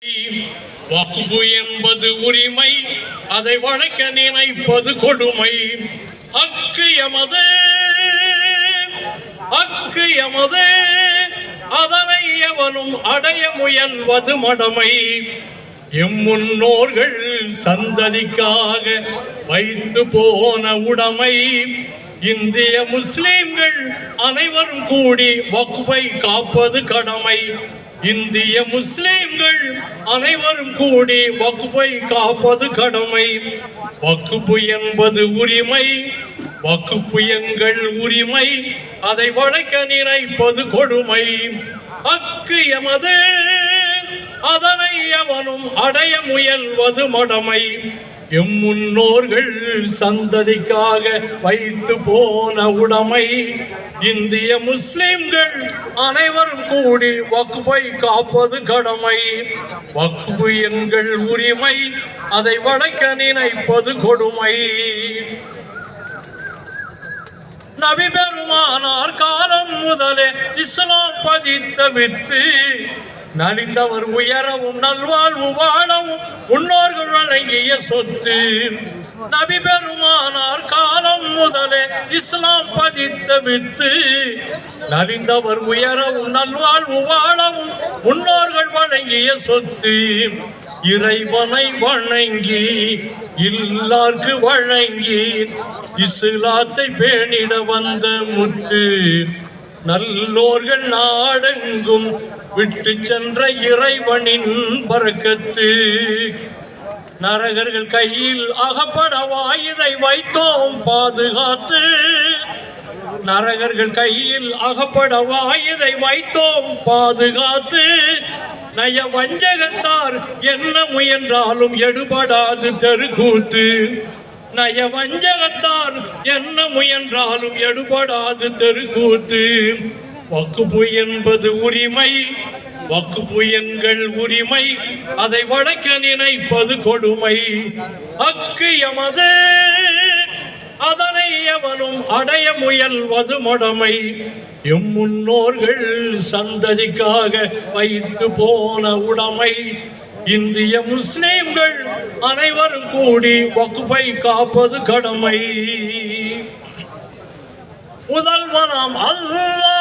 வக்ஃபு என்பது உரிமை, அதை வளைக்க நினைப்பது கொடுமை. ஹக்கு எமது, ஹக்கு எமது, அதனை எவனும் அடைய முயல்வது மடமை. எம் முன்னோர்கள் சந்ததிக்காக வைத்து போன உடைமை. இந்திய முஸ்லிம்கள் அனைவரும் கூடி வக்ஃபை காப்பது கடமை. இந்திய முஸ்லிம்கள் அனைவரும் கூடி வக்ஃபை காப்பது கடமை. வக்ஃபு என்பது உரிமை, வக்ஃபு எங்கள் உரிமை, அதை வளைக்க நினைப்பது கொடுமை. ஹக்கு எமது, அதனை எவனும் அடைய முயல்வது மடமை. எம் முன்னோர்கள் சந்ததிக்காக வைத்து போன உடைமை. இந்திய முஸ்லிம்கள் அனைவரும் கூடி வக்ஃபை காப்பது கடமை. வக்ஃபு எங்கள் உரிமை, அதை வளைக்க நினைப்பது கொடுமை. நபி பெருமானார் காலம் முதலே இஸ்லாம் பதித்த வித்து, நலிந்தவர் உயரவும் நல்வாழ்வு வாழவும் முன்னோர்கள் வழங்கிய சொத்து. நபி பெருமானார் காலம் முதலே இஸ்லாம் பதித்த வித்து, நலிந்தவர் உயரவும் நல்வாழ்வு வாழவும் முன்னோர்கள் வழங்கிய சொத்து. இறைவனை வணங்கி இல்லார்க்கு வழங்கி இஸ்லாத்தை பேணிட வந்த முத்து. நல்லோர்கள் நாடெங்கும் விட்டு சென்ற இறைவனின் பரக்கத்து. நரகர்கள் கையில் அகப்படவா இதை வைத்தோம் பாதுகாத்து. நரகர்கள் கையில் அகப்படவா இதை வைத்தோம் பாதுகாத்து. நய வஞ்சகத்தார் என்ன முயன்றாலும் எடுபடாது தெருக்கூத்து. நய வஞ்சகத்தார் என்ன முயன்றாலும் எடுபடாது தெருக்கூத்து. வக்ஃபு என்பது உரிமை, வக்ஃபு எங்கள் உரிமை, அதை வளைக்க நினைப்பது கொடுமை. ஹக்கு எமது, அதனை எவனும் அடைய முயல்வது மடமை. எம் முன்னோர்கள் சந்ததிக்காக வைத்து போன உடைமை. இந்திய முஸ்லிம்கள் அனைவரும் கூடி வக்ஃபை காப்பது கடமை. முதல்வனாம் அல்லாஹ்